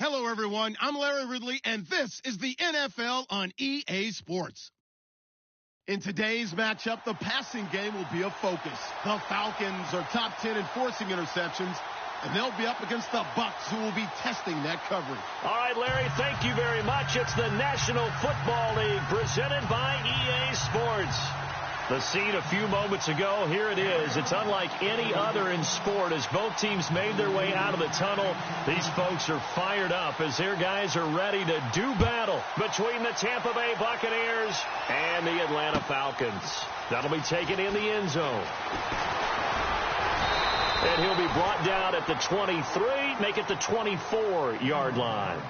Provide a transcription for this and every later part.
Hello, everyone. I'm Larry Ridley, and this is the NFL on EA Sports. In today's matchup, the passing game will be a focus. The Falcons are top 10 in forcing interceptions, and they'll be up against the Bucs, who will be testing that coverage. All right, Larry, thank you very much. It's the National Football League presented by EA Sports. The scene a few moments ago, here it is. It's unlike any other in sport. As both teams made their way out of the tunnel, these folks are fired up as their guys are ready to do battle between the Tampa Bay Buccaneers and the Atlanta Falcons. That'll be taken in the end zone. And he'll be brought down at the 23, make it the 24-yard line.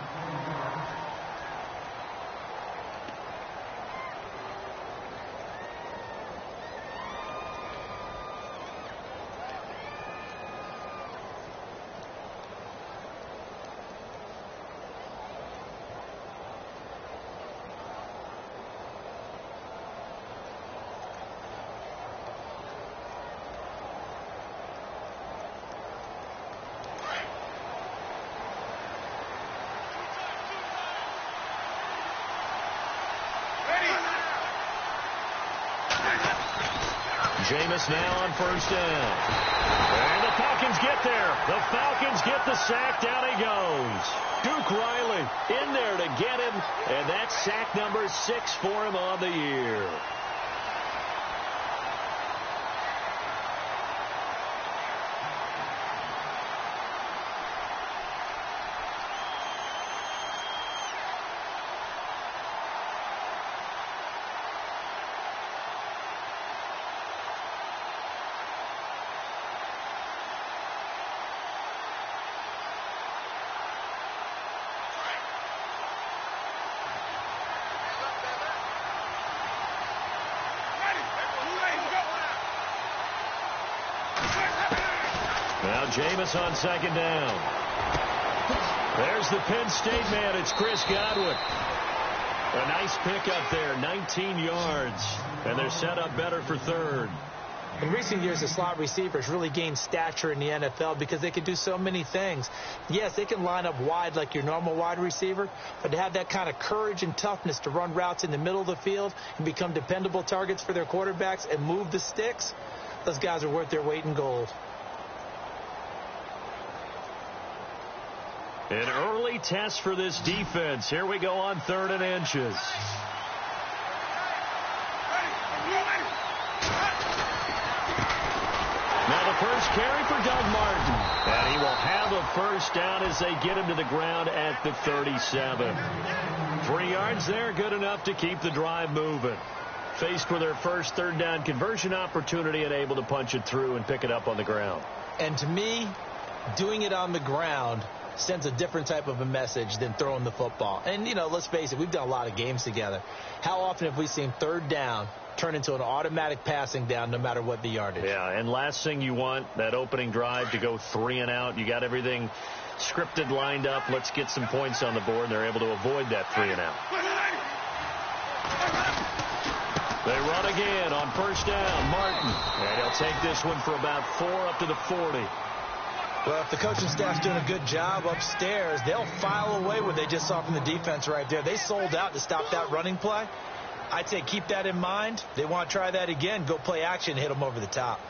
Jameis now on first down. And the Falcons get there. The Falcons get the sack. Down he goes. Duke Riley in there to get him. And that's sack number 6 for him on the year. Now Jameis on second down. There's the Penn State man. It's Chris Godwin. A nice pickup there, 19 yards. And they're set up better for third. In recent years, the slot receivers really gained stature in the NFL because they can do so many things. Yes, they can line up wide like your normal wide receiver, but to have that kind of courage and toughness to run routes in the middle of the field and become dependable targets for their quarterbacks and move the sticks, those guys are worth their weight in gold. An early test for this defense. Here we go on 3rd and inches. Now the first carry for Doug Martin. And he will have a first down as they get him to the ground at the 37. 3 yards there, good enough to keep the drive moving. Faced with their first 3rd down conversion opportunity and able to punch it through and pick it up on the ground. And to me, doing it on the ground sends a different type of a message than throwing the football. And, you know, let's face it, we've done a lot of games together. How often have we seen 3rd down turn into an automatic passing down no matter what the yardage? Yeah, and last thing you want, that opening drive to go 3 and out. You got everything scripted, lined up. Let's get some points on the board, and they're able to avoid that 3 and out. They run again on first down. Martin. And he'll take this one for about 4 up to the 40. Well, if the coaching staff's doing a good job upstairs, they'll file away what they just saw from the defense right there. They sold out to stop that running play. I'd say keep that in mind. They want to try that again. Go play action, hit them over the top.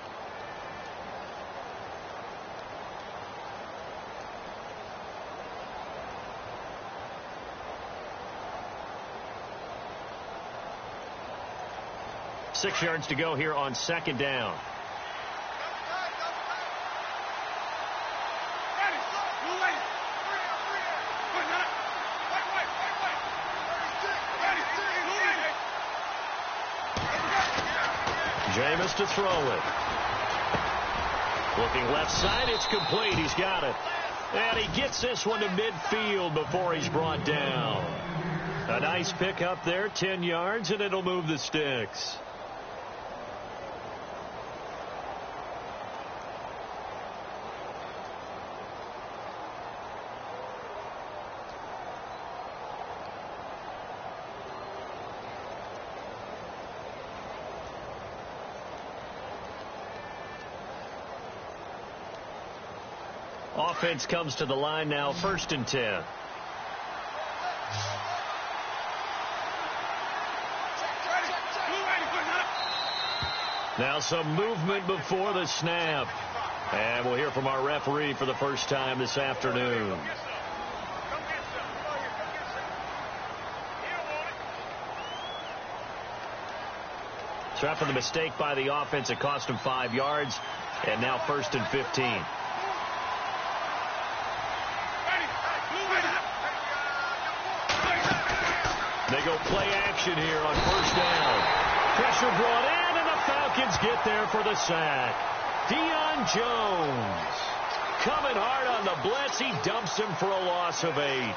Six yards to go here on second down. Jameis to throw it. Looking left side, it's complete. He's got it. And he gets this one to midfield before he's brought down. A nice pickup there, 10 yards, and it'll move the sticks. Offense comes to the line now, 1st and 10. Now some movement before the snap. And we'll hear from our referee for the first time this afternoon. So after the mistake by the offense, it cost him 5 yards. And now 1st and 15. They go play action here on 1st down. Pressure brought in, and the Falcons get there for the sack. Deion Jones coming hard on the blitz. He dumps him for a loss of 8.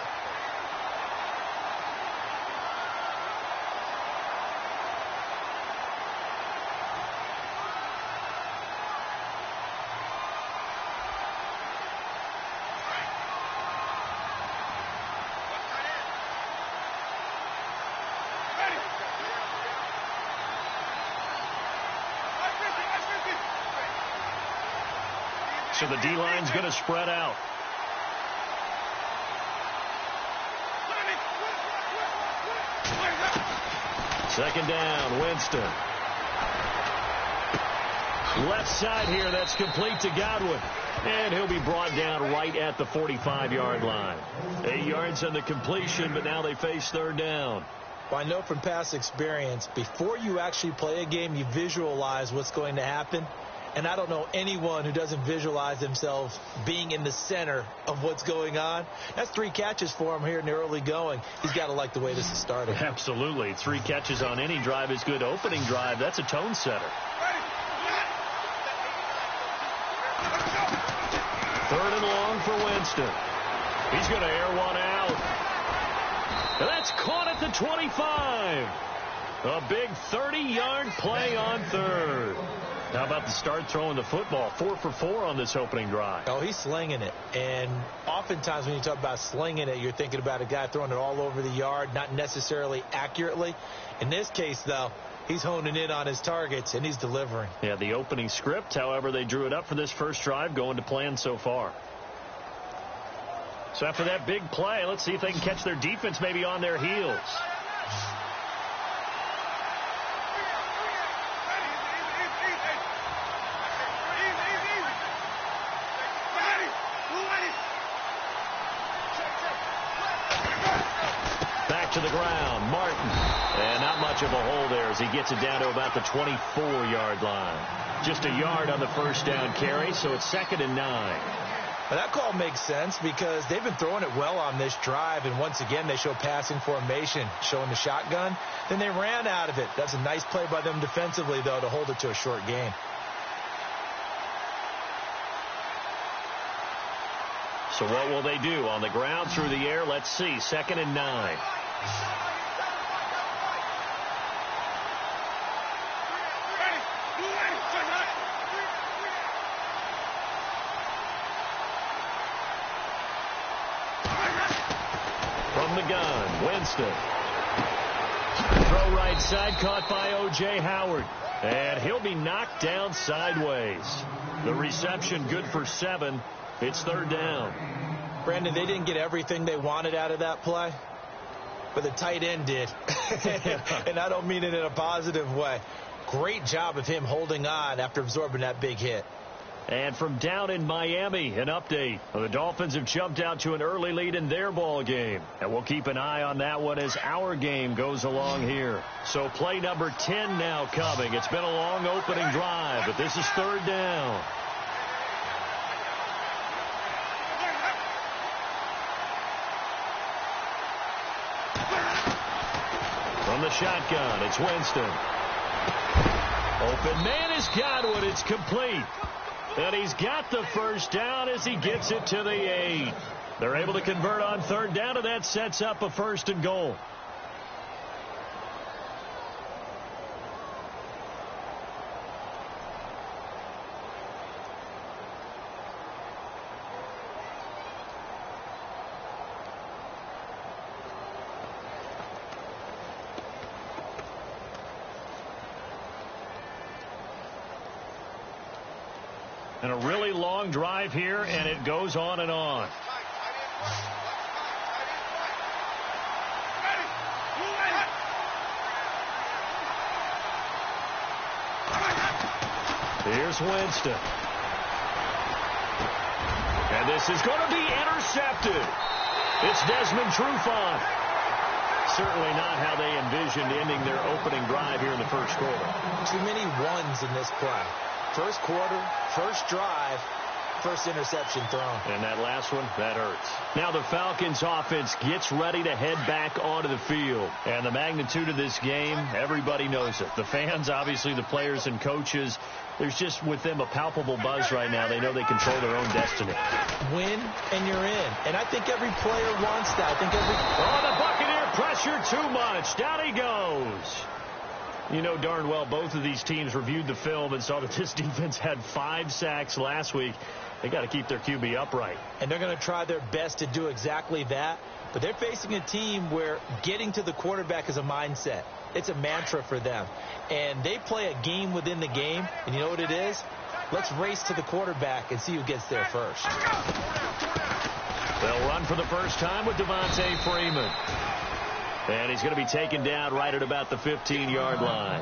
So the D-line's going to spread out. Second down, Winston. Left side here, that's complete to Godwin. And he'll be brought down right at the 45-yard line. 8 yards on the completion, but now they face 3rd down. Well, I know from past experience, before you actually play a game, you visualize what's going to happen. And I don't know anyone who doesn't visualize themselves being in the center of what's going on. That's 3 catches for him here in the early going. He's got to like the way this is starting. Absolutely. 3 catches on any drive is good. Opening drive, that's a tone setter. 3rd and long for Winston. He's going to air one out. And that's caught at the 25. A big 30-yard play on 3rd. How about the start throwing the football? 4 for 4 on this opening drive. Oh, he's slinging it. And oftentimes when you talk about slinging it, you're thinking about a guy throwing it all over the yard, not necessarily accurately. In this case, though, he's honing in on his targets, and he's delivering. Yeah, the opening script, however, they drew it up for this first drive, going to plan so far. So after that big play, let's see if they can catch their defense maybe on their heels. To the ground, Martin. And not much of a hole there as he gets it down to about the 24-yard line. Just a yard on the first down carry, so it's 2nd and 9. Well, that call makes sense because they've been throwing it well on this drive, and once again they show passing formation, showing the shotgun. Then they ran out of it. That's a nice play by them defensively, though, to hold it to a short gain. So what will they do? On the ground, through the air, let's see. 2nd and 9. From the gun, Winston. Throw right side, caught by O.J. Howard. And he'll be knocked down sideways. The reception good for 7. It's 3rd down. Brandon, they didn't get everything they wanted out of that play, but the tight end did. And I don't mean it in a positive way. Great job of him holding on after absorbing that big hit. And from down in Miami, an update. The Dolphins have jumped out to an early lead in their ball game. And we'll keep an eye on that one as our game goes along here. So play number 10 now coming. It's been a long opening drive, but this is 3rd down. From the shotgun, it's Winston. Open man is Godwin. It's complete. And he's got the first down as he gets it to the 8. They're able to convert on 3rd down, and that sets up a 1st and goal. And a really long drive here, and it goes on and on. Here's Winston. And this is going to be intercepted. It's Desmond Trufant. Certainly not how they envisioned ending their opening drive here in the first quarter. Too many ones in this play. First quarter, first drive, first interception thrown. And that last one, that hurts. Now the Falcons offense gets ready to head back onto the field. And the magnitude of this game, everybody knows it. The fans, obviously the players and coaches, there's just with them a palpable buzz right now. They know they control their own destiny. Win and you're in. And I think every player wants that. I think the Buccaneer pressure too much. Down he goes. You know darn well both of these teams reviewed the film and saw that this defense had 5 sacks last week. They got to keep their QB upright. And they're going to try their best to do exactly that. But they're facing a team where getting to the quarterback is a mindset. It's a mantra for them. And they play a game within the game. And you know what it is? Let's race to the quarterback and see who gets there first. They'll run for the first time with Devontae Freeman. And he's going to be taken down right at about the 15-yard line.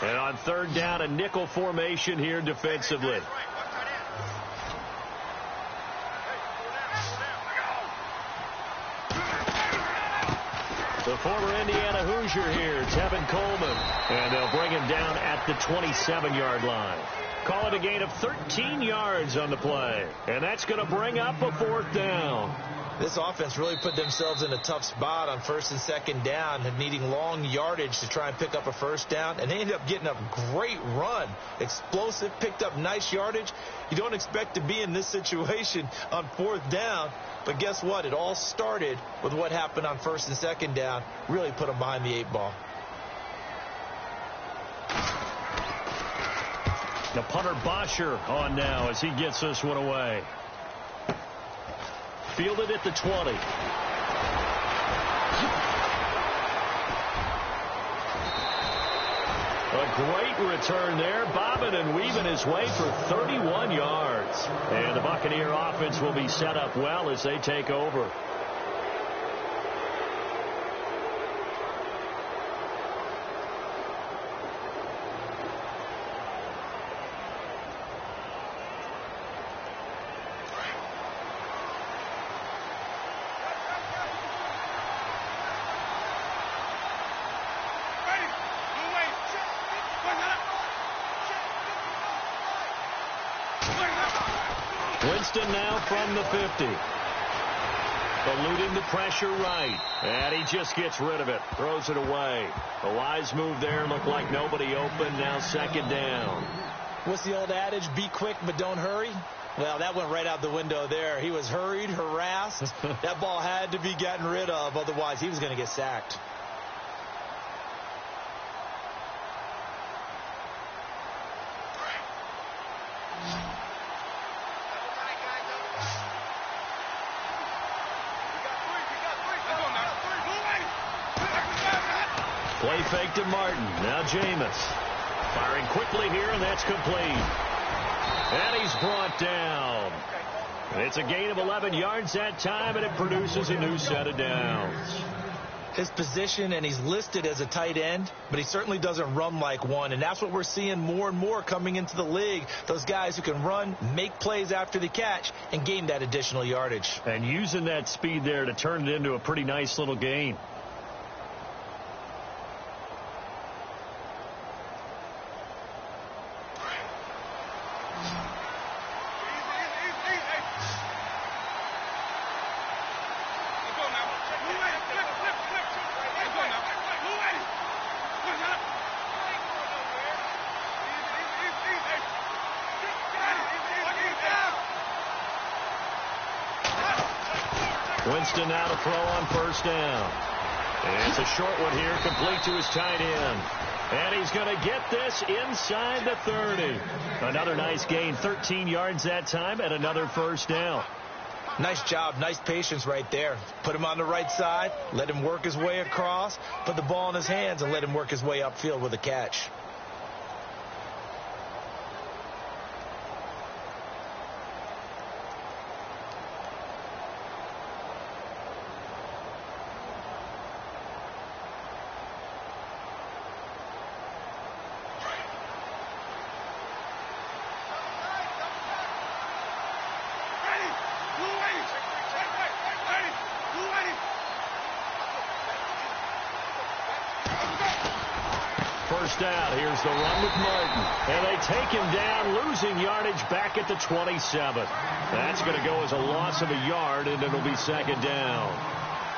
And on third down, a nickel formation here defensively. The former Indiana Hoosier here, Tevin Coleman. And they'll bring him down at the 27-yard line. Call it a gain of 13 yards on the play. And that's going to bring up a 4th down. This offense really put themselves in a tough spot on first and second down and needing long yardage to try and pick up a first down. And they ended up getting a great run. Explosive, picked up nice yardage. You don't expect to be in this situation on 4th down. But guess what? It all started with what happened on first and second down. Really put them behind the 8 ball. The punter Bosher on now as he gets this one away. Fielded at the 20. A great return there, bobbing and weaving his way for 31 yards. And the Buccaneer offense will be set up well as they take over. Winston now from the 50. Eluding the pressure right. And he just gets rid of it. Throws it away. A wise move there. Looked like nobody open. Now second down. What's the old adage? Be quick, but don't hurry. Well, that went right out the window there. He was hurried, harassed. That ball had to be gotten rid of. Otherwise, he was going to get sacked. Play fake to Martin. Now Jameis. Firing quickly here, and that's complete. And he's brought down. It's a gain of 11 yards that time, and it produces a new set of downs. His position, and he's listed as a tight end, but he certainly doesn't run like one, and that's what we're seeing more and more coming into the league. Those guys who can run, make plays after the catch, and gain that additional yardage. And using that speed there to turn it into a pretty nice little gain. Winston now to throw on first down. And it's a short one here, complete to his tight end. And he's going to get this inside the 30. Another nice gain, 13 yards that time, and another first down. Nice job, nice patience right there. Put him on the right side, let him work his way across, put the ball in his hands, and let him work his way upfield with a catch. first out. Here's the run with Martin. And they take him down, losing yardage back at the 27. That's going to go as a loss of a yard, and it'll be second down.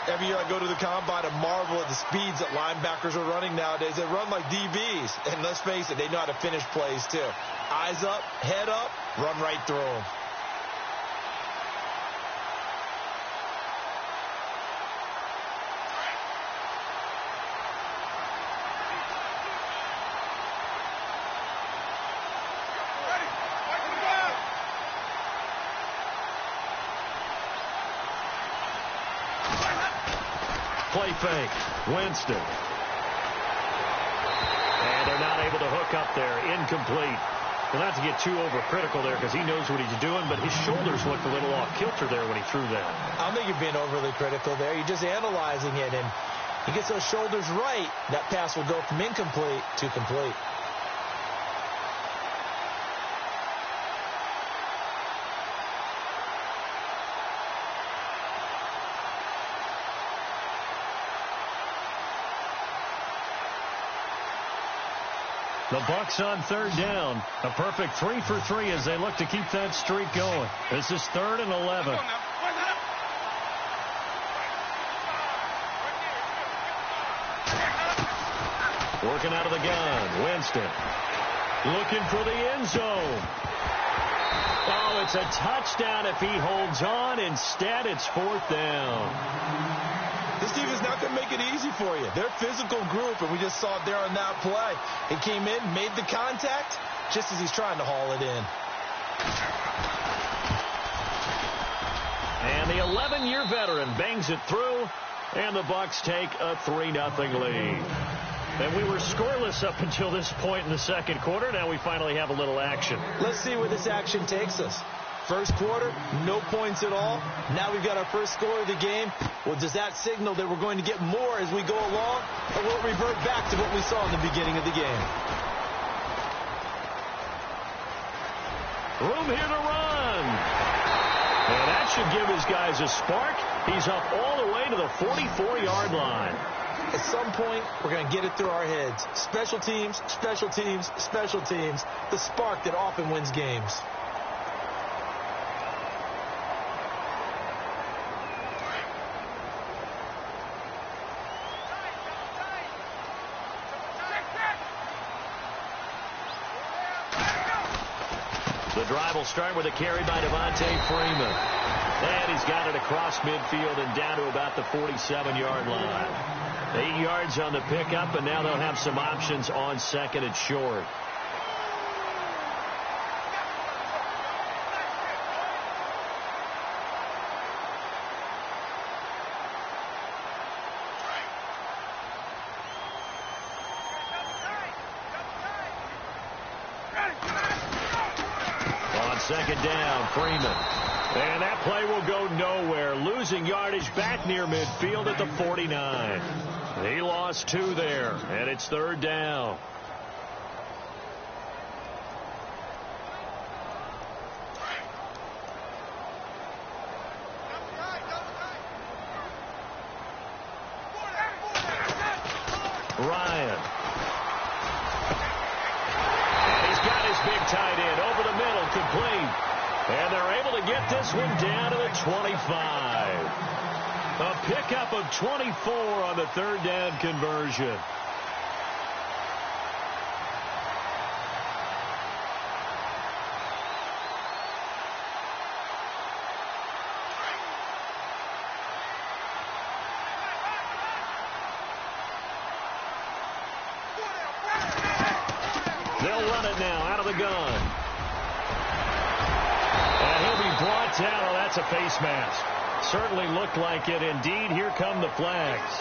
Every year I go to the combine and marvel at the speeds that linebackers are running nowadays. They run like DBs. And let's face it, they know how to finish plays too. Eyes up, head up, run right through them. Play fake. Winston. And they're not able to hook up there. Incomplete. Well, not to get too overcritical there because he knows what he's doing, but his shoulders looked a little off kilter there when he threw that. I don't think you're being overly critical there. You're just analyzing it, and he gets those shoulders right. That pass will go from incomplete to complete. The Bucs on third down. A perfect 3 for 3 as they look to keep that streak going. This is 3rd and 11. Working out of the gun. Winston looking for the end zone. Oh, it's a touchdown if he holds on. Instead, it's 4th down. This team is not going to make it easy for you. They're a physical group, and we just saw it there on that play. He came in, made the contact, just as he's trying to haul it in. And the 11-year veteran bangs it through, and the Bucs take a 3-0 lead. And we were scoreless up until this point in the second quarter. Now we finally have a little action. Let's see where this action takes us. First quarter, no points at all. Now we've got our first score of the game. Well, does that signal that we're going to get more as we go along, or will it revert back to what we saw in the beginning of the game? Room here to run. And that should give his guys a spark. He's up all the way to the 44-yard line. At some point, we're going to get it through our heads. Special teams, special teams, special teams. The spark that often wins games. The drive will start with a carry by Devontae Freeman. And he's got it across midfield and down to about the 47-yard line. 8 yards on the pickup, and now they'll have some options on second and short. On second down, Freeman. And that play will go nowhere. Losing yardage back near midfield at the 49. He lost 2 there, and it's 3rd down. Ryan. And he's got his big tight end over the middle, complete. And they're able to get this one down to the 25. A pickup of 24 on the 3rd down conversion. They'll run it now out of the gun. And he'll be brought down. Oh, that's a face mask. Certainly looked like it. Indeed, here come the flags.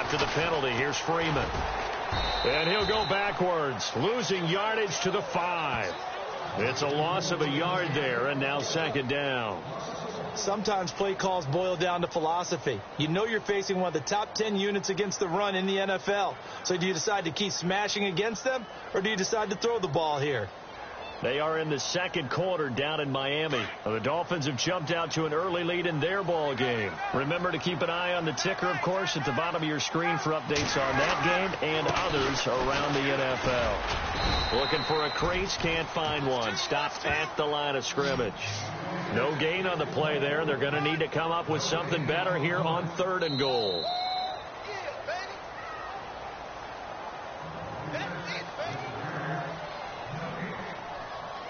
after the penalty. Here's Freeman. And he'll go backwards, losing yardage to the 5. It's a loss of a yard there, and now second down. Sometimes play calls boil down to philosophy. You know you're facing one of the top 10 units against the run in the NFL. So do you decide to keep smashing against them, or do you decide to throw the ball here? They are in the second quarter down in Miami. The Dolphins have jumped out to an early lead in their ball game. Remember to keep an eye on the ticker, of course, at the bottom of your screen for updates on that game and others around the NFL. Looking for a crease, can't find one. Stopped at the line of scrimmage. No gain on the play there. They're going to need to come up with something better here on 3rd and goal.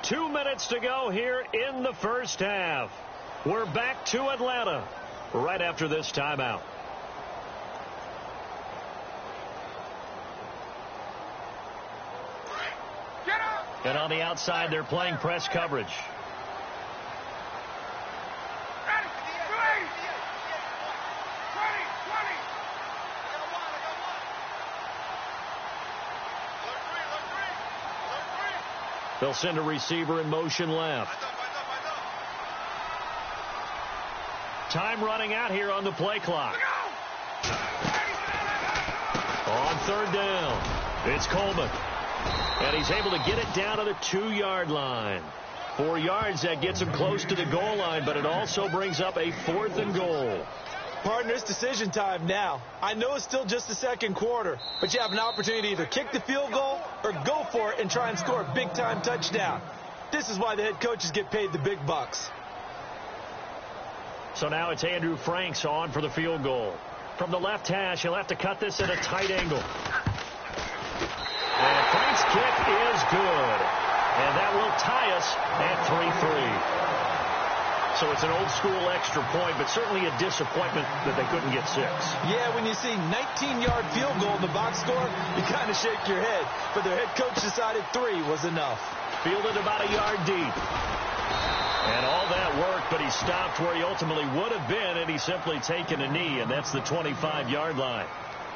2 minutes to go here in the first half. We're back to Atlanta right after this timeout. And on the outside, they're playing press coverage. They'll send a receiver in motion left. Time running out here on the play clock. On 3rd down, it's Coleman. And he's able to get it down to the 2-yard line. 4 yards, that gets him close to the goal line, but it also brings up a 4th and goal. Partner, it's decision time now. I know it's still just the second quarter, but you have an opportunity to either kick the field goal or go for it and try and score a big-time touchdown. This is why the head coaches get paid the big bucks. So now it's Andrew Franks on for the field goal. From the left hash, he'll have to cut this at a tight angle. And Frank's kick is good. And that will tie us at 3-3. So it's an old-school extra point, but certainly a disappointment that they couldn't get 6. Yeah, when you see 19-yard field goal in the box score, you kind of shake your head. But their head coach decided 3 was enough. Fielded about a yard deep. And all that worked, but he stopped where he ultimately would have been, and he's simply taken a knee, and that's the 25-yard line.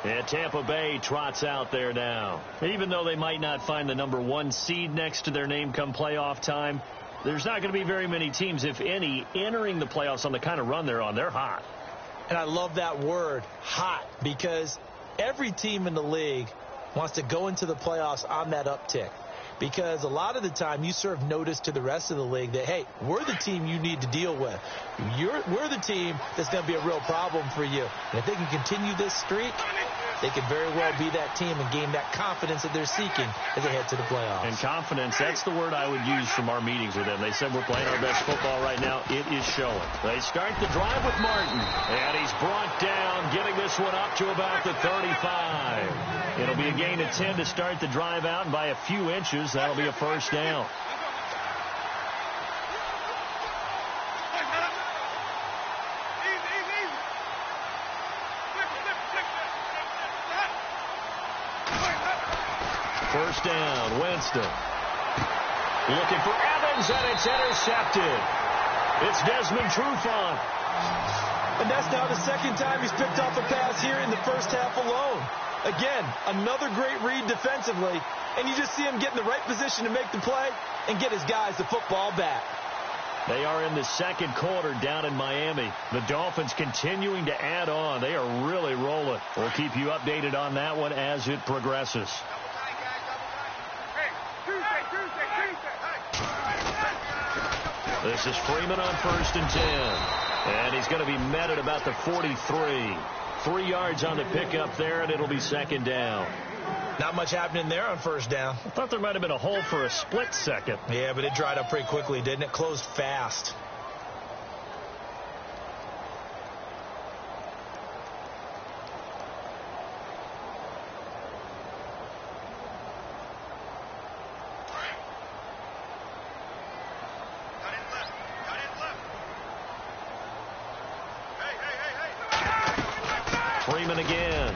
And Tampa Bay trots out there now. Even though they might not find the number 1 seed next to their name come playoff time, there's not going to be very many teams, if any, entering the playoffs on the kind of run they're on. They're hot. And I love that word, hot, because every team in the league wants to go into the playoffs on that uptick. Because a lot of the time you serve notice to the rest of the league that, hey, we're the team you need to deal with. We're the team that's going to be a real problem for you. And if they can continue this streak, they could very well be that team and gain that confidence that they're seeking as they head to the playoffs. And confidence, that's the word I would use from our meetings with them. They said we're playing our best football right now. It is showing. They start the drive with Martin. And he's brought down, getting this one up to about the 35. It'll be a gain of 10 to start the drive out, and by a few inches, that'll be a first down. First down, Winston. Looking for Evans, and it's intercepted. It's Desmond Trufant. And that's now the second time he's picked off a pass here in the first half alone. Again, another great read defensively, and you just see him get in the right position to make the play and get his guys the football back. They are in the second quarter down in Miami. The Dolphins continuing to add on. They are really rolling. We'll keep you updated on that one as it progresses. This is Freeman on 1st and 10. And he's going to be met at about the 43. 3 yards on the pickup there, and it'll be second down. Not much happening there on first down. I thought there might have been a hole for a split second. Yeah, but it dried up pretty quickly, didn't it? Closed fast. Freeman again.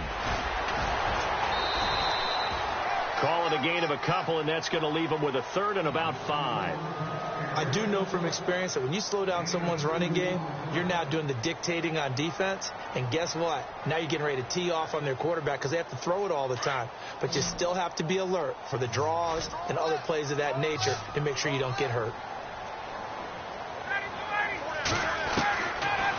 on a gain of a couple, and that's going to leave them with a third and about 5. I do know from experience that when you slow down someone's running game, you're now doing the dictating on defense. And guess what? Now you're getting ready to tee off on their quarterback because they have to throw it all the time. But you still have to be alert for the draws and other plays of that nature to make sure you don't get hurt.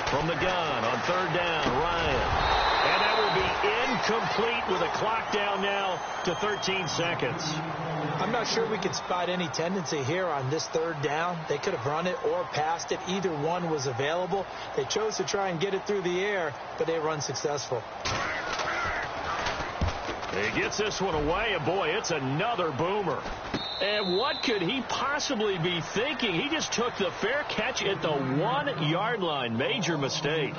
From the gun on third down, Ryan. And that will be incomplete with a clock down now to 13 seconds. I'm not sure we could spot any tendency here on this third down. They could have run it or passed it. Either one was available. They chose to try and get it through the air, but they were unsuccessful. He gets this one away, and boy, it's another boomer. And what could he possibly be thinking? He just took the fair catch at the 1-yard line. Major mistake.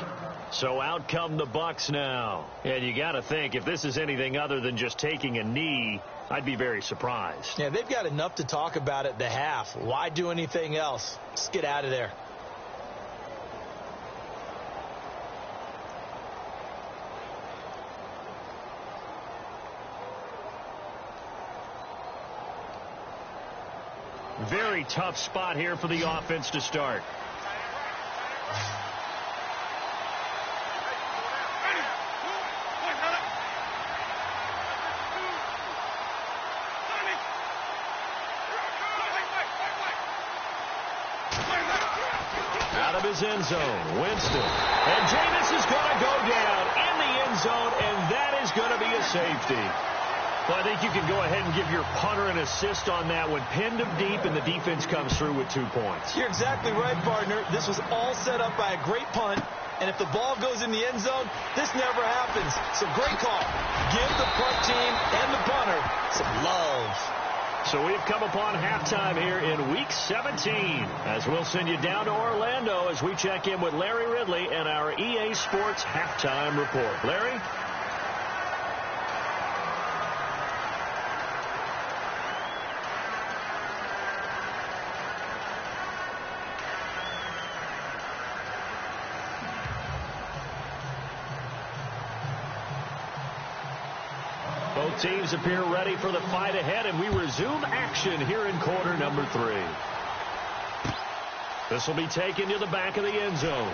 So out come the Bucs now. And you got to think, if this is anything other than just taking a knee, I'd be very surprised. Yeah, they've got enough to talk about at the half. Why do anything else? Just get out of there. Very tough spot here for the offense to start. Out of his end zone, Winston. And Jameis is going to go down in the end zone, and that is going to be a safety. Well, I think you can go ahead and give your punter an assist on that one. Pinned him deep, and the defense comes through with 2 points. You're exactly right, partner. This was all set up by a great punt, and if the ball goes in the end zone, this never happens. So great call. Give the punt team and the punter some love. So we've come upon halftime here in Week 17, as we'll send you down to Orlando as we check in with Larry Ridley and our EA Sports Halftime Report. Larry? Both teams appear ready for the fight ahead, and we resume action here in quarter number 3. This will be taken to the back of the end zone.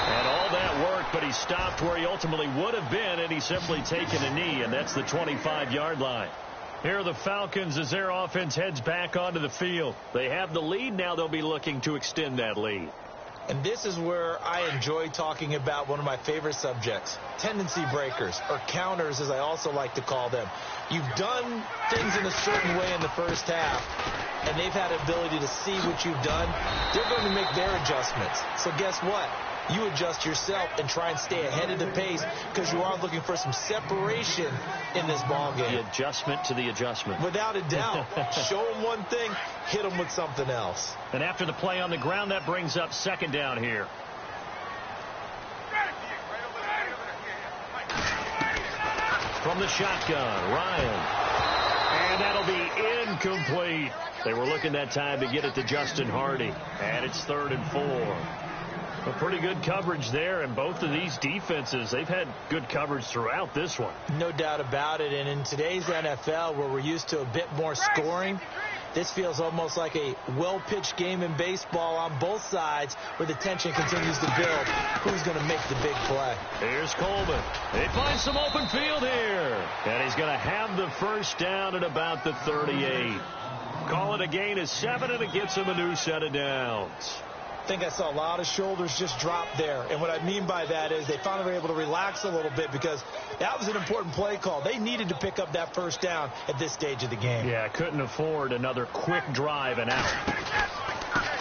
And all that work, but he stopped where he ultimately would have been, and he's simply taken a knee, and that's the 25-yard line. Here are the Falcons as their offense heads back onto the field. They have the lead. Now they'll be looking to extend that lead. And this is where I enjoy talking about one of my favorite subjects, tendency breakers, or counters as I also like to call them. You've done things in a certain way in the first half, and they've had the ability to see what you've done. They're going to make their adjustments. So guess what? You adjust yourself and try and stay ahead of the pace because you are looking for some separation in this ball game. The adjustment to the adjustment. Without a doubt. Show them one thing, hit them with something else. And after the play on the ground, that brings up second down here. From the shotgun, Ryan. And that'll be incomplete. They were looking that time to get it to Justin Hardy. And it's 3rd and 4. A pretty good coverage there, and both of these defenses, they've had good coverage throughout this one. No doubt about it, and in today's NFL, where we're used to a bit more scoring, this feels almost like a well-pitched game in baseball on both sides where the tension continues to build. Who's going to make the big play? Here's Coleman. They find some open field here, and he's going to have the first down at about the 38. Call it a gain of 7, and it gets him a new set of downs. I think I saw a lot of shoulders just drop there. And what I mean by that is they finally were able to relax a little bit because that was an important play call. They needed to pick up that first down at this stage of the game. Yeah, couldn't afford another quick drive and out.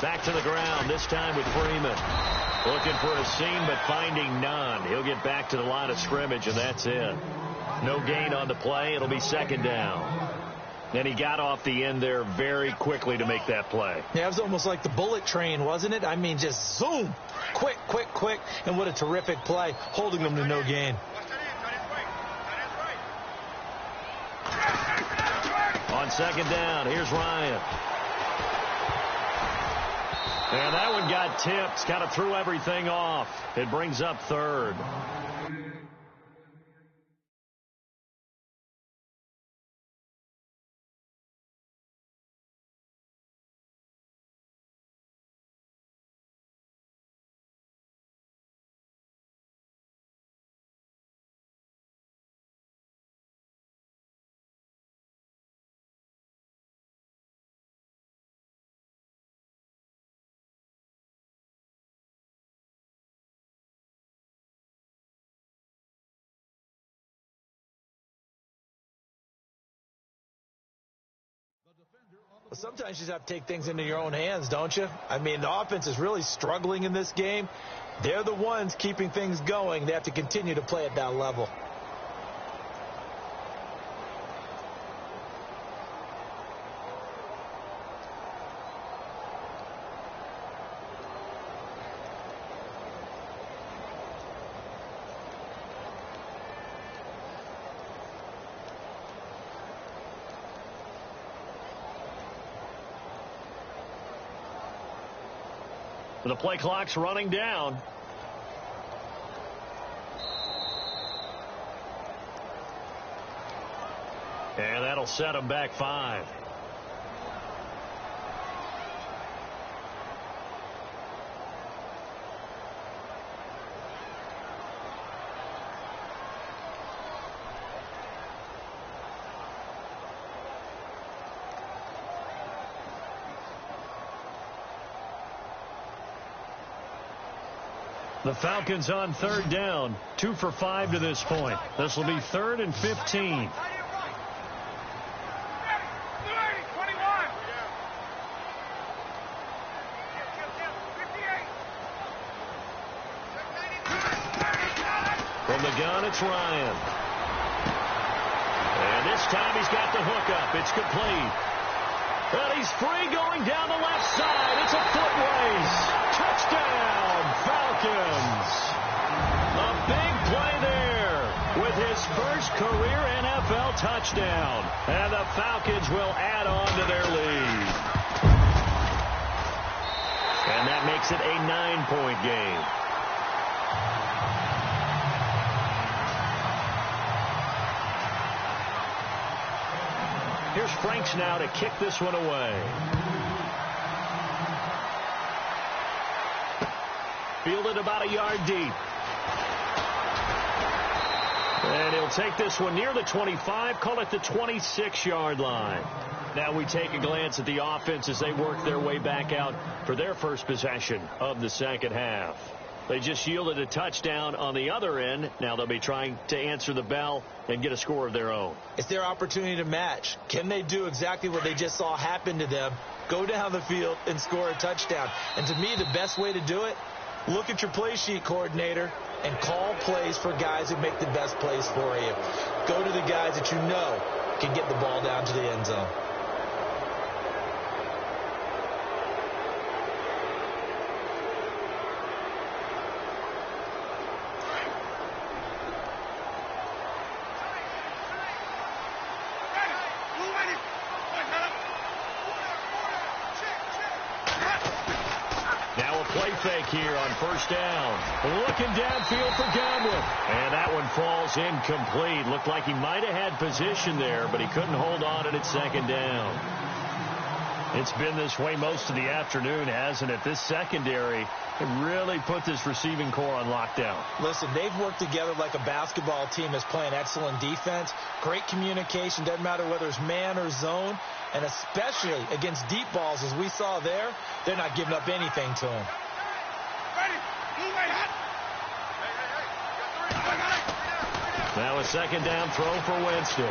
Back to the ground, this time with Freeman. Looking for a seam, but finding none. He'll get back to the line of scrimmage, and that's it. No gain on the play. It'll be second down. And he got off the end there very quickly to make that play. Yeah, it was almost like the bullet train, wasn't it? I mean, just zoom. Quick, quick, quick. And what a terrific play, holding them to no gain. On second down, here's Ryan. And that one got tipped. Kind of threw everything off. It brings up 3rd. Well, sometimes you just have to take things into your own hands, don't you? I mean, the offense is really struggling in this game. They're the ones keeping things going. They have to continue to play at that level. The play clock's running down. And that'll set them back 5. The Falcons on 3rd down, 2 for 5 to this point. This will be 3rd and 15. From the gun, it's Ryan. And this time he's got the hookup. It's complete. Well, he's free going down the left side. It's a foot race. Touchdown, Falcons. A big play there with his first career NFL touchdown. And the Falcons will add on to their lead. And that makes it a 9-point game. Here's Franks now to kick this one away. Fielded about a yard deep. And he'll take this one near the 25, call it the 26-yard line. Now we take a glance at the offense as they work their way back out for their first possession of the second half. They just yielded a touchdown on the other end. Now they'll be trying to answer the bell and get a score of their own. It's their opportunity to match. Can they do exactly what they just saw happen to them? Go down the field and score a touchdown. And to me, the best way to do it, look at your play sheet coordinator and call plays for guys who make the best plays for you. Go to the guys that you know can get the ball down to the end zone. Here on first down. Looking downfield for Godwin. And that one falls incomplete. Looked like he might have had position there, but he couldn't hold on at second down. It's been this way most of the afternoon, hasn't it? This secondary really put this receiving core on lockdown. Listen, they've worked together like a basketball team that's playing excellent defense. Great communication. Doesn't matter whether it's man or zone. And especially against deep balls, as we saw there, they're not giving up anything to them. Now a second down throw for Winston.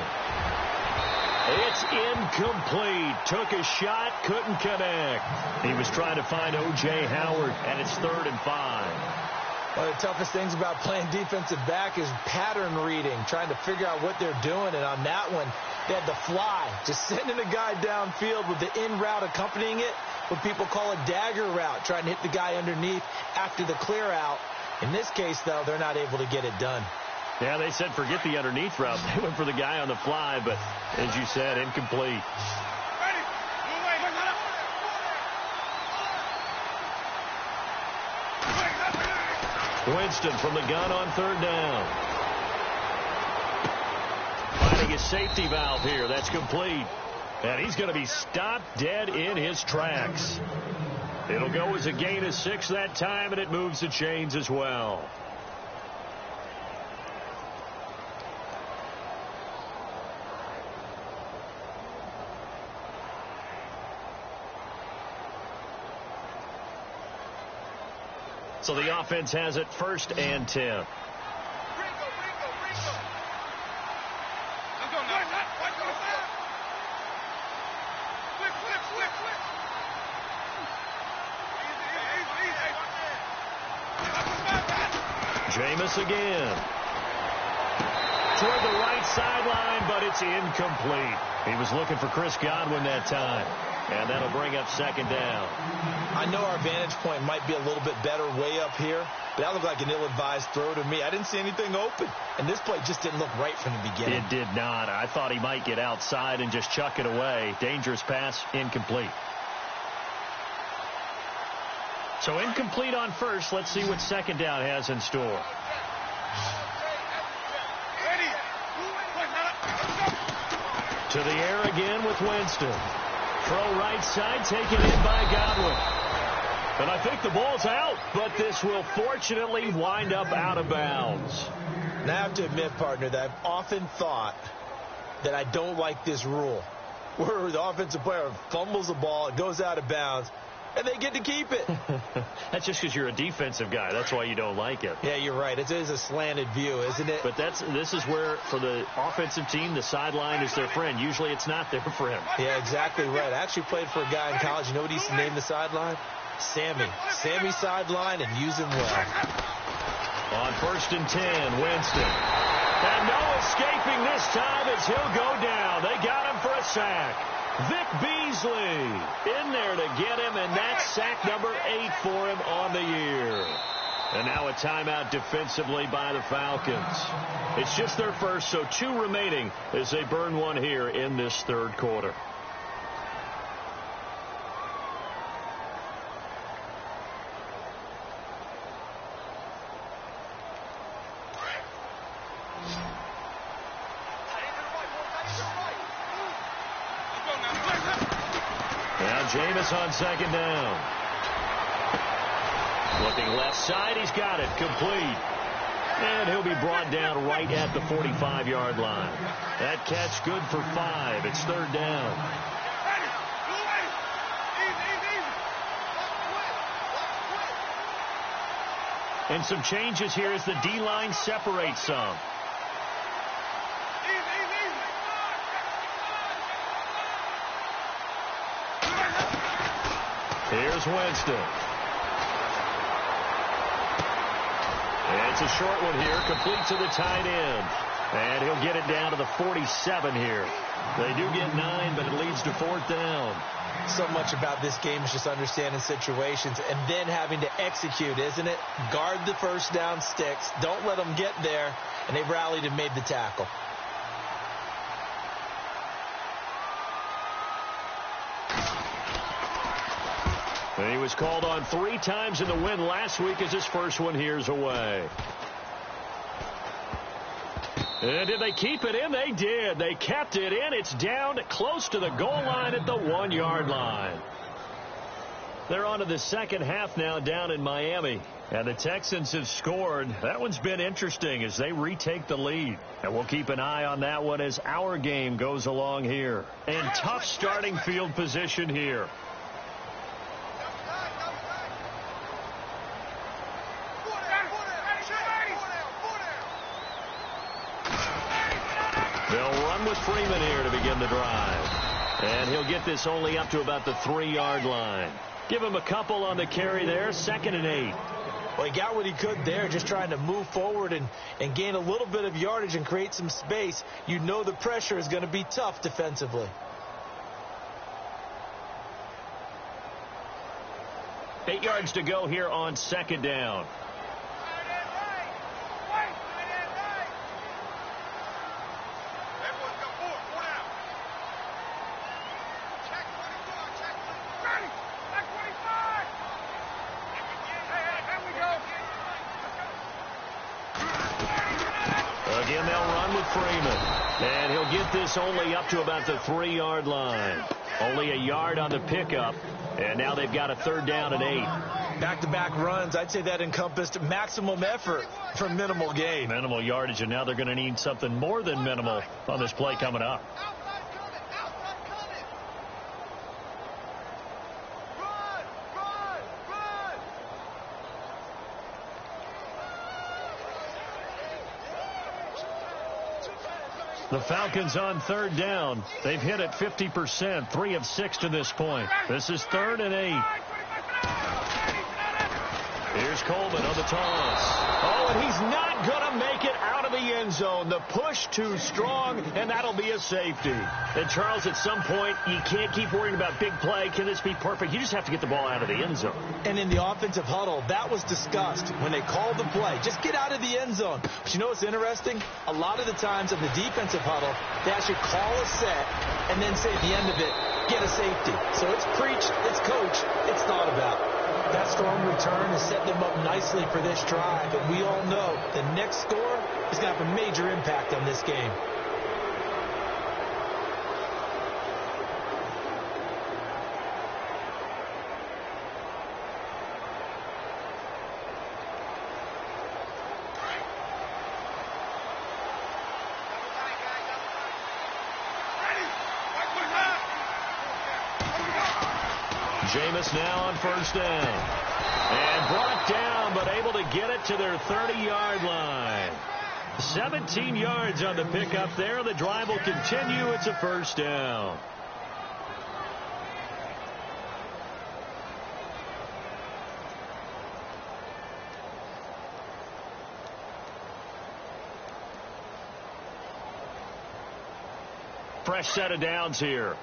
It's incomplete. Took a shot, couldn't connect. He was trying to find O.J. Howard, and it's 3rd and 5. One of the toughest things about playing defensive back is pattern reading, trying to figure out what they're doing. And on that one, they had to fly, just sending a guy downfield with the in route accompanying it, what people call a dagger route, trying to hit the guy underneath after the clear out. In this case, though, they're not able to get it done. Yeah, they said forget the underneath route. They went for the guy on the fly, but as you said, incomplete. Winston from the gun on 3rd down. Finding his safety valve here. That's complete. And he's going to be stopped dead in his tracks. It'll go as a gain of 6 that time, and it moves the chains as well. So the offense has it 1st and 10. Jameis again. Toward the right sideline, but it's incomplete. He was looking for Chris Godwin that time. And that'll bring up second down. I know our vantage point might be a little bit better way up here, but that looked like an ill-advised throw to me. I didn't see anything open, and this play just didn't look right from the beginning. It did not. I thought he might get outside and just chuck it away. Dangerous pass, incomplete. So incomplete on first. Let's see what second down has in store. To the air again with Winston. Throw right side, taken in by Godwin. And I think the ball's out, but this will fortunately wind up out of bounds. Now I have to admit, partner, that I've often thought that I don't like this rule, where the offensive player fumbles the ball, it goes out of bounds, and they get to keep it. That's just because you're a defensive guy. That's why you don't like it. Yeah, you're right. It is a slanted view, isn't it? But this is where, for the offensive team, the sideline is their friend. Usually it's not there for him. Yeah, exactly right. I actually played for a guy in college. You know what he used to name the sideline? Sammy. Sammy sideline, and use him well. On 1st and 10, Winston. And no escaping this time as he'll go down. They got him for a sack. Vic Beasley in there to get him, and that's sack number 8 for him on the year. And now a timeout defensively by the Falcons. It's just their first, so 2 remaining as they burn one here in this third quarter. Jameis on second down. Looking left side, he's got it, complete. And he'll be brought down right at the 45-yard line. That catch good for 5. It's third down. And some changes here as the D-line separates some. Here's Winston. And it's a short one here, complete to the tight end. And he'll get it down to the 47 here. They do get 9, but it leads to 4th down. So much about this game is just understanding situations and then having to execute, isn't it? Guard the first down sticks. Don't let them get there. And they rallied and made the tackle. And he was called on 3 times in the win last week as his first one here's away. And did they keep it in? They did. They kept it in. It's down close to the goal line at the 1-yard line. They're on to the second half now down in Miami. And the Texans have scored. That one's been interesting as they retake the lead. And we'll keep an eye on that one as our game goes along here. And tough starting field position here. They'll run with Freeman here to begin the drive. And he'll get this only up to about the 3-yard line. Give him a couple on the carry there. 2nd and 8. Well, he got what he could there, just trying to move forward and gain a little bit of yardage and create some space. You know the pressure is going to be tough defensively. 8 yards to go here on 2nd down. Again, they'll run with Freeman. And he'll get this only up to about the 3-yard line. Only a yard on the pickup. And now they've got a 3rd down and 8. Back-to-back runs, I'd say that encompassed maximum effort for minimal gain. Minimal yardage, and now they're going to need something more than minimal on this play coming up. The Falcons on 3rd down. They've hit it 50%, 3 of 6 to this point. This is 3rd and 8. Here's Coleman on the toss. Oh, and he's not going to make it out of the end zone. The push too strong, and that'll be a safety. And, Charles, at some point, you can't keep worrying about big play. Can this be perfect? You just have to get the ball out of the end zone. And in the offensive huddle, that was discussed when they called the play. Just get out of the end zone. But you know what's interesting? A lot of the times in the defensive huddle, they actually call a set and then say at the end of it, get a safety. So it's preached, it's coached, it's thought about. That strong return has set them up nicely for this drive, and we all know the next score is going to have a major impact on this game. Jameis now on first down. And brought down, but able to get it to their 30-yard line. 17 yards on the pickup there. The drive will continue. It's a first down. Fresh set of downs here.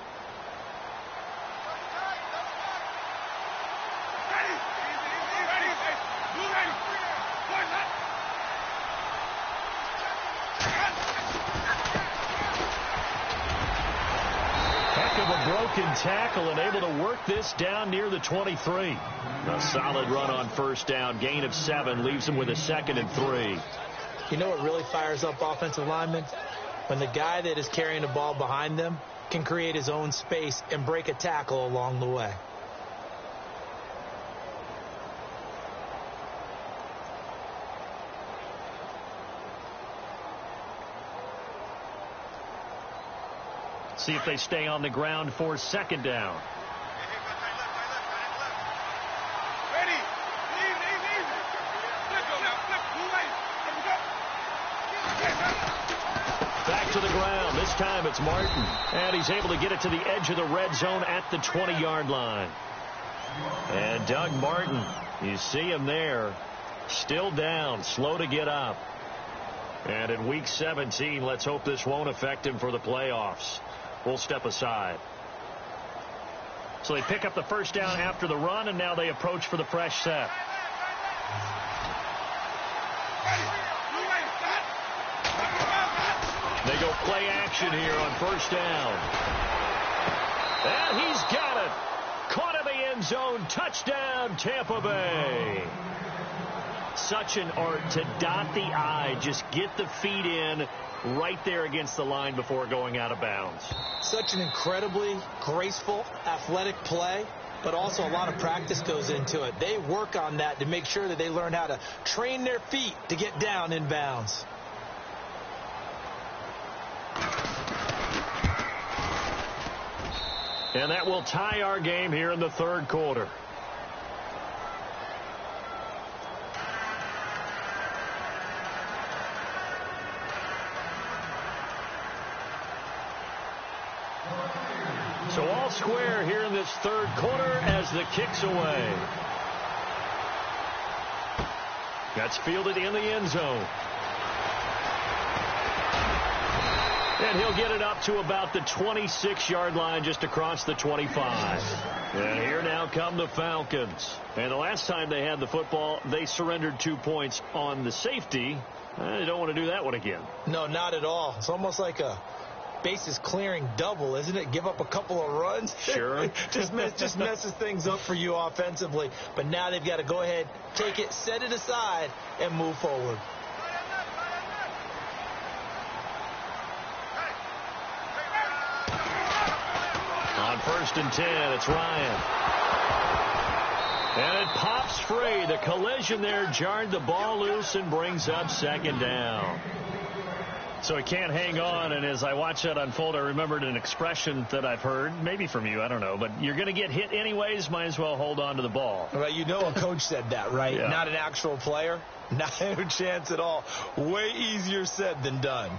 Broken tackle and able to work this down near the 23. A solid run on first down. Gain of 7 leaves them with a 2nd and 3. You know what really fires up offensive linemen? When the guy that is carrying the ball behind them can create his own space and break a tackle along the way. See if they stay on the ground for 2nd down. Back to the ground. This time it's Martin. And he's able to get it to the edge of the red zone at the 20-yard line. And Doug Martin, you see him there, still down, slow to get up. And in Week 17, let's hope this won't affect him for the playoffs. We'll step aside. So they pick up the first down after the run, and now they approach for the fresh set. They go play action here on first down. And he's got it. Caught in the end zone. Touchdown, Tampa Bay. Such an art to dot the I. Just get the feet in right there against the line before going out of bounds. Such an incredibly graceful, athletic play, but also a lot of practice goes into it. They work on that to make sure that they learn how to train their feet to get down in bounds. And that will tie our game here in the 3rd quarter. So all square here in this 3rd quarter as the kick's away. That's fielded in the end zone. And he'll get it up to about the 26-yard line just across the 25. And here now come the Falcons. And the last time they had the football, they surrendered 2 points on the safety. They don't want to do that one again. No, not at all. It's almost like a bases clearing double, isn't it? Give up a couple of runs. Sure. just messes things up for you offensively. But now they've got to go ahead, take it, set it aside, and move forward. On 1st and 10, it's Ryan. And it pops free. The collision there jarred the ball loose and brings up 2nd down. So he can't hang on, and as I watch that unfold, I remembered an expression that I've heard, maybe from you, I don't know, but you're going to get hit anyways, might as well hold on to the ball. Well, you know a coach said that, right? Yeah. Not an actual player. Not a chance at all. Way easier said than done.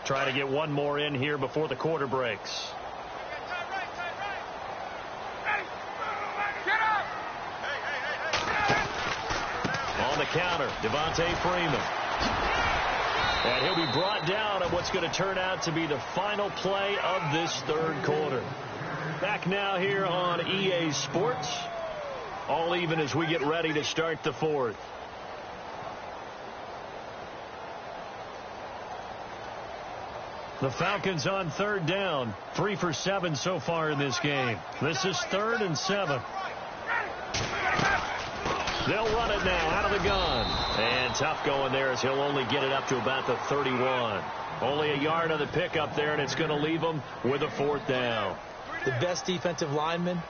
Trying to get one more in here before the quarter breaks. counter, Devontae Freeman. And he'll be brought down on what's going to turn out to be the final play of this third quarter. Back now here on EA Sports. All even as we get ready to start the fourth. The Falcons on third down. 3 for 7 so far in this game. This is 3rd and 7. They'll run it now out of the gun. And tough going there as he'll only get it up to about the 31. Only a yard on the pickup there, and it's going to leave them with a 4th down. The best defensive linemen,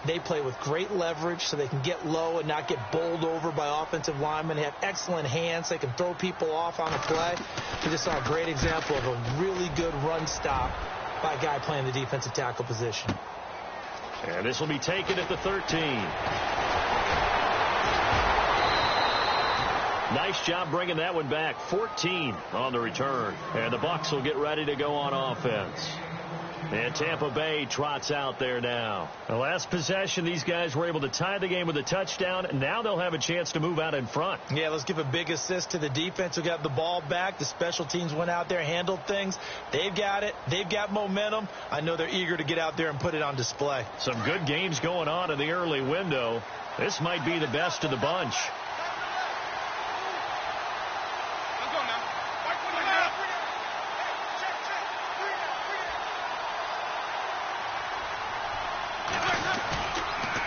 they play with great leverage so they can get low and not get bowled over by offensive linemen. They have excellent hands. They can throw people off on a play. We just saw a great example of a really good run stop by a guy playing the defensive tackle position. And this will be taken at the 13. Nice job bringing that one back. 14 on the return. And the Bucs will get ready to go on offense. And Tampa Bay trots out there now. The last possession, these guys were able to tie the game with a touchdown. Now they'll have a chance to move out in front. Yeah, let's give a big assist to the defense who got the ball back. The special teams went out there, handled things. They've got it. They've got momentum. I know they're eager to get out there and put it on display. Some good games going on in the early window. This might be the best of the bunch.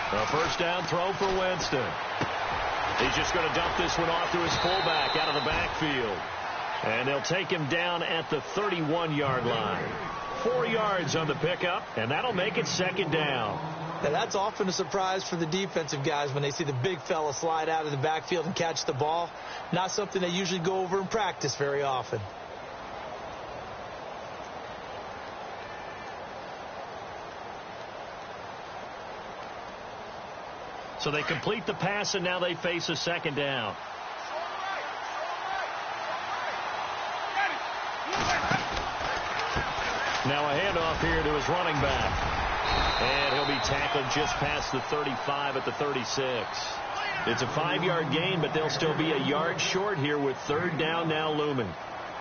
A first down throw for Winston. He's just going to dump this one off to his fullback out of the backfield. And they'll take him down at the 31-yard line. 4 yards on the pickup, and that'll make it 2nd down. Now, that's often a surprise for the defensive guys when they see the big fella slide out of the backfield and catch the ball. Not something they usually go over in practice very often. So they complete the pass, and now they face a 2nd down. Now a handoff here to his running back. And he'll be tackled just past the 35 at the 36. It's a 5-yard gain, but they'll still be a yard short here with 3rd down now looming.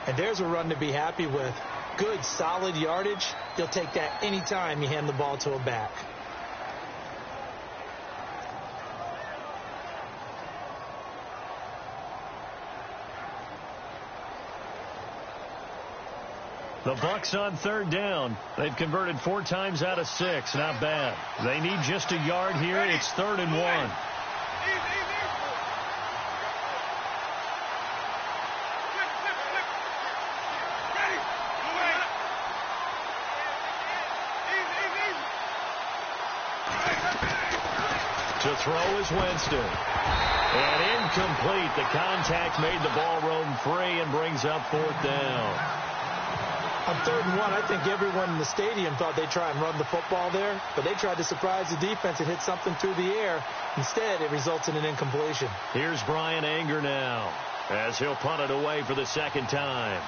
And there's a run to be happy with. Good, solid yardage. You'll take that anytime you hand the ball to a back. The Bucs on 3rd down. They've converted 4 times out of 6. Not bad. They need just a yard here. It's 3rd and 1. To throw is Winston. And incomplete. The contact made the ball roam free and brings up 4th down. On 3rd and 1, I think everyone in the stadium thought they'd try and run the football there, but they tried to surprise the defense and hit something through the air. Instead, it results in an incompletion. Here's Brian Anger now as he'll punt it away for the 2nd time.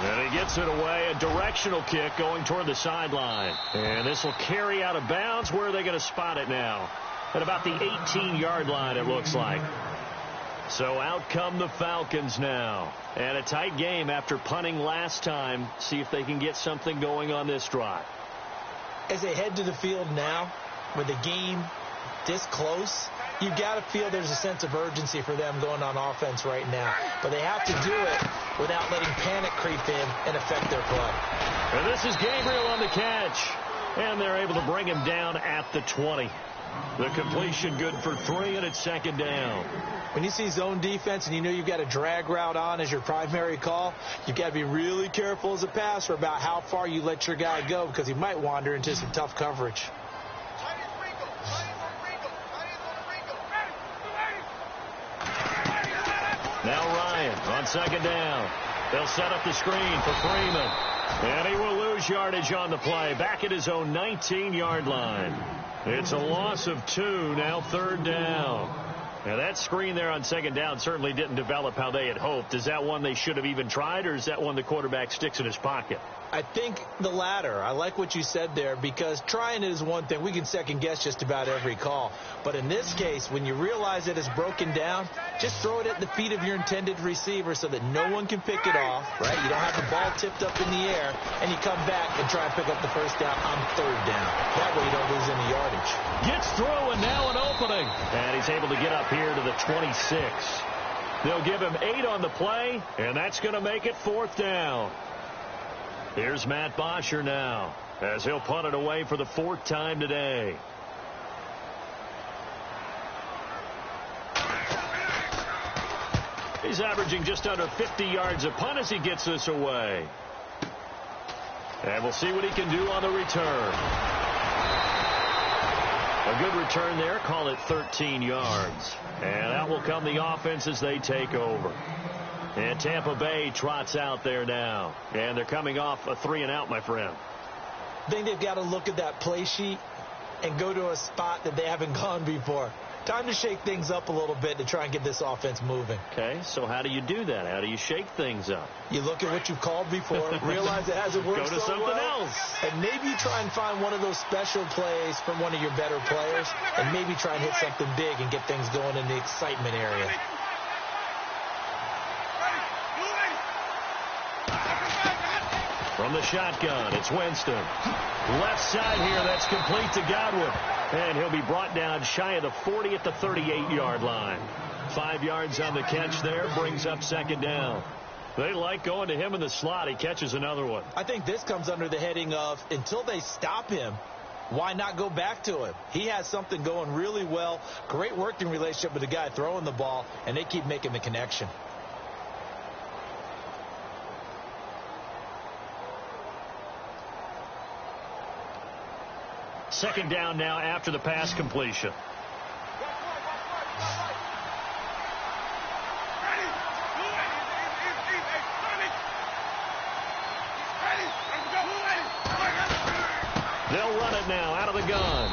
And he gets it away, a directional kick going toward the sideline. And this will carry out of bounds. Where are they going to spot it now? At about the 18-yard line, it looks like. So out come the Falcons now. And a tight game after punting last time. See if they can get something going on this drive. As they head to the field now, with the game this close, you've got to feel there's a sense of urgency for them going on offense right now. But they have to do it without letting panic creep in and affect their play. And this is Gabriel on the catch. And they're able to bring him down at the 20. The completion good for 3, and it's 2nd down. When you see zone defense and you know you've got a drag route on as your primary call, you've got to be really careful as a passer about how far you let your guy go because he might wander into some tough coverage. Now Ryan on 2nd down. They'll set up the screen for Freeman. And he will lose yardage on the play. Back at his own 19-yard line. It's a loss of 2, now 3rd down. Now that screen there on 2nd down certainly didn't develop how they had hoped. Is that one they should have even tried, or is that one the quarterback sticks in his pocket? I think the latter. I like what you said there, because trying it is one thing. We can second guess just about every call. But in this case, when you realize it is broken down, just throw it at the feet of your intended receiver so that no one can pick it off, right? You don't have the ball tipped up in the air, and you come back and try and pick up the first down on third down. That way you don't lose any yardage. Gets through, and now an opening. And he's able to get up here to the 26. They'll give him 8 on the play, and that's going to make it 4th down. Here's Matt Bosher now, as he'll punt it away for the 4th time today. He's averaging just under 50 yards a punt as he gets this away. And we'll see what he can do on the return. A good return there. Call it 13 yards. And out will come the offense as they take over. And Tampa Bay trots out there now. And they're coming off a 3-and-out, my friend. I think they've got to look at that play sheet and go to a spot that they haven't gone before. Time to shake things up a little bit to try and get this offense moving. Okay, so how do you do that? How do you shake things up? You look at what you've called before, realize it hasn't worked Go to so something well, else. and maybe try and find one of those special plays from one of your better players, and maybe try and hit something big and get things going in the excitement area. From the shotgun, it's Winston. Left side here, that's complete to Godwin. And he'll be brought down shy of the 40 at the 38-yard line. 5 yards on the catch there, brings up 2nd down. They like going to him in the slot. He catches another one. I think this comes under the heading of, until they stop him, why not go back to him? He has something going really well. Great working relationship with the guy throwing the ball, and they keep making the connection. Second down now after the pass completion. They'll run it now out of the gun.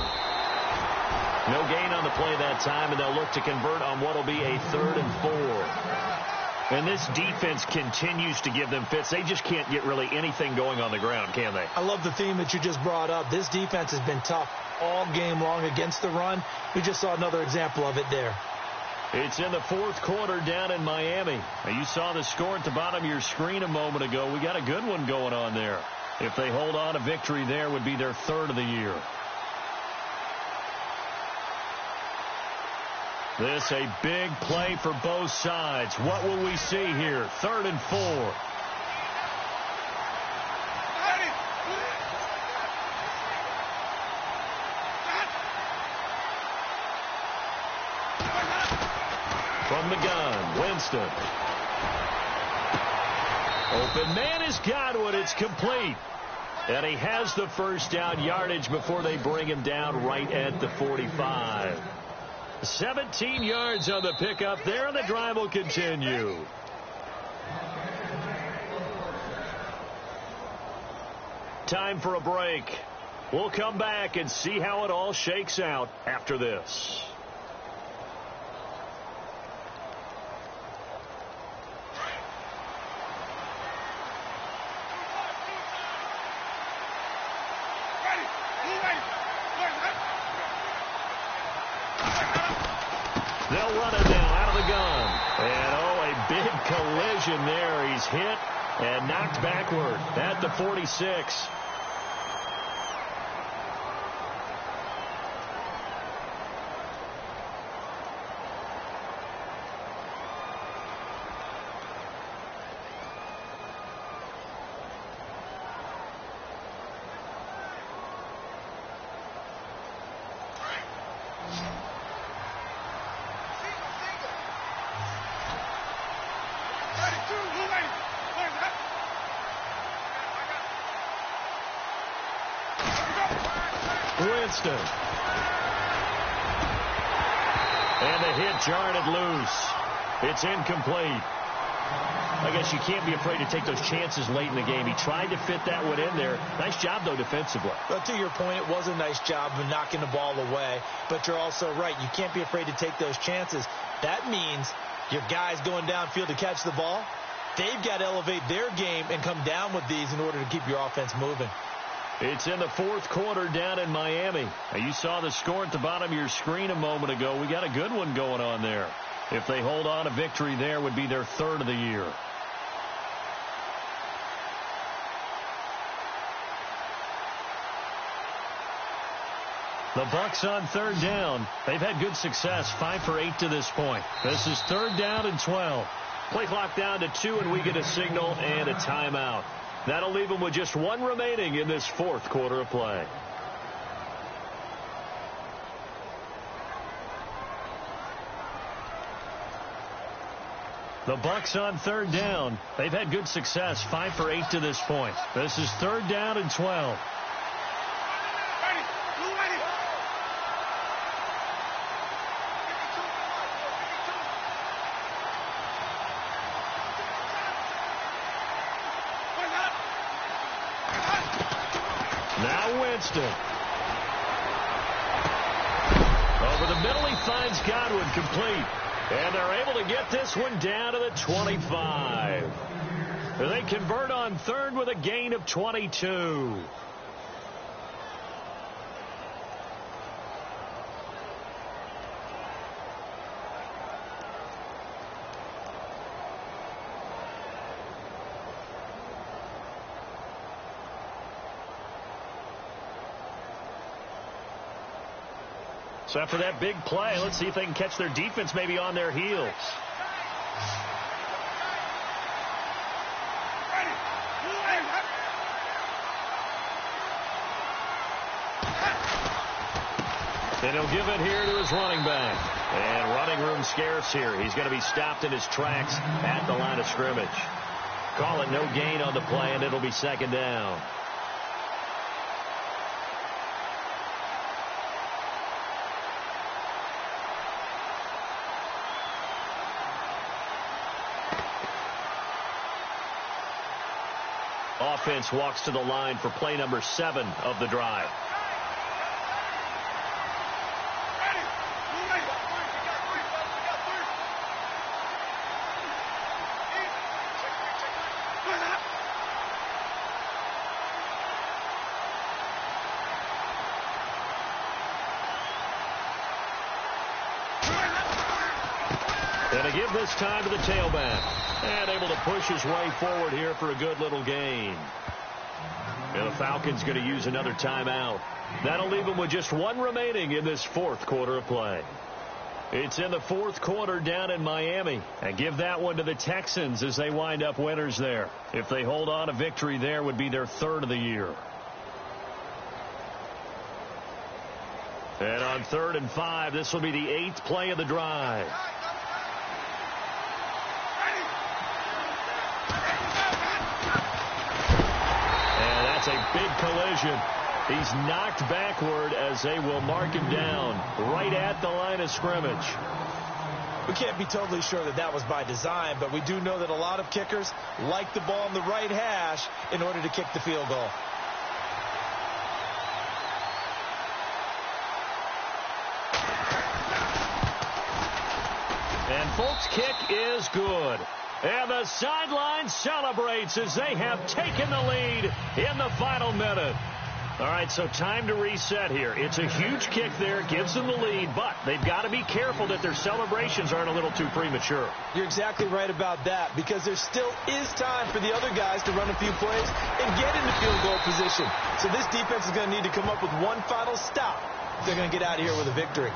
No gain on the play that time, and they'll look to convert on what will be a 3rd and 4. And this defense continues to give them fits. They just can't get really anything going on the ground, can they? I love the theme that you just brought up. This defense has been tough all game long against the run. We just saw another example of it there. It's in the 4th quarter down in Miami. Now, you saw the score at the bottom of your screen a moment ago. We got a good one going on there. If they hold on, a victory there would be their 3rd of the year. This a big play for both sides. What will we see here? 3rd and 4. From the gun, Winston. Open man is Godwin. It's complete. And he has the first down yardage before they bring him down right at the 45. 17 yards on the pickup there, and the drive will continue. Time for a break. We'll come back and see how it all shakes out after this. They'll run it now out of the gun. And, a big collision there. He's hit and knocked backward at the 46. Winston. And the hit jarred it loose. It's incomplete. I guess you can't be afraid to take those chances late in the game. He tried to fit that one in there. Nice job, though, defensively. But to your point, it was a nice job of knocking the ball away. But you're also right. You can't be afraid to take those chances. That means your guy's going downfield to catch the ball. they've got to elevate their game and come down with these in order to keep your offense moving. It's in the fourth quarter down in Miami. Now, you saw the score at the bottom of your screen a moment ago. We got a good one going on there. If they hold on, a victory there would be their third of the year. The Bucs on third down. They've had good success, 5 for 8 to this point. This is third down and 12. Play clock down to 2, and we get a signal and a timeout. That'll leave them with just 1 remaining in this fourth quarter of play. The Bucs on third down. They've had good success, 5 for 8 to this point. This is third down and 12. Now Winston. Over the middle, he finds Godwin, complete. And they're able to get this one down to the 25. They convert on third with a gain of 22. So after that big play, let's see if they can catch their defense maybe on their heels. And he'll give it here to his running back. And running room scarce here. He's going to be stopped in his tracks at the line of scrimmage. Call it no gain on the play, and it'll be second down. Offense walks to the line for play number 7 of the drive. And to give this time to the tailback. And able to push his way forward here for a good little gain. And the Falcons going to use another timeout. That'll leave them with just 1 remaining in this fourth quarter of play. It's in the fourth quarter down in Miami. And give that one to the Texans as they wind up winners there. If they hold on, a victory there would be their third of the year. And on 3rd and 5, this will be the 8th play of the drive. That's a big collision. He's knocked backward as they will mark him down right at the line of scrimmage. We can't be totally sure that that was by design, but we do know that a lot of kickers like the ball on the right hash in order to kick the field goal. And Folk's kick is good. And the sideline celebrates as they have taken the lead in the final minute. All right, so time to reset here. It's a huge kick there, gives them the lead, but they've got to be careful that their celebrations aren't a little too premature. You're exactly right about that, because there still is time for the other guys to run a few plays and get into field goal position. So this defense is going to need to come up with one final stop if they're going to get out of here with a victory.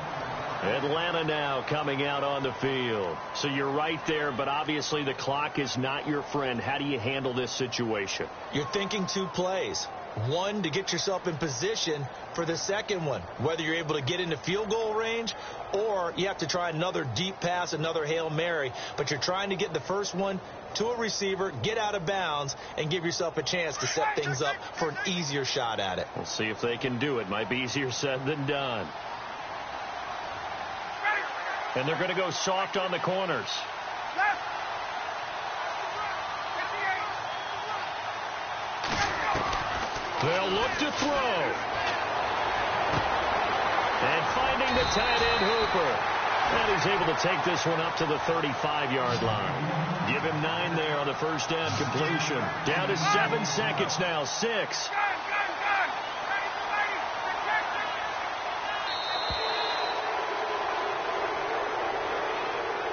Atlanta now coming out on the field. So you're right there, but obviously the clock is not your friend. How do you handle this situation? You're thinking 2 plays. One, to get yourself in position for the second one, whether you're able to get into field goal range or you have to try another deep pass, another Hail Mary. But you're trying to get the first one to a receiver, get out of bounds, and give yourself a chance to set things up for an easier shot at it. We'll see if they can do it. Might be easier said than done. And they're going to go soft on the corners. They'll look to throw. And finding the tight end Hooper. And he's able to take this one up to the 35-yard line. Give him 9 there on the first down completion. Down to 7 seconds now. 6.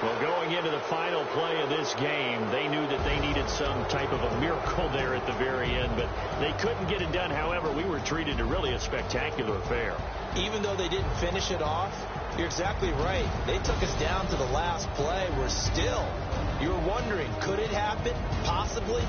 Well, going into the final play of this game, they knew that they needed some type of a miracle there at the very end, but they couldn't get it done. However, we were treated to really a spectacular affair. Even though they didn't finish it off, you're exactly right. They took us down to the last play. We're still, you're wondering, could it happen? Possibly.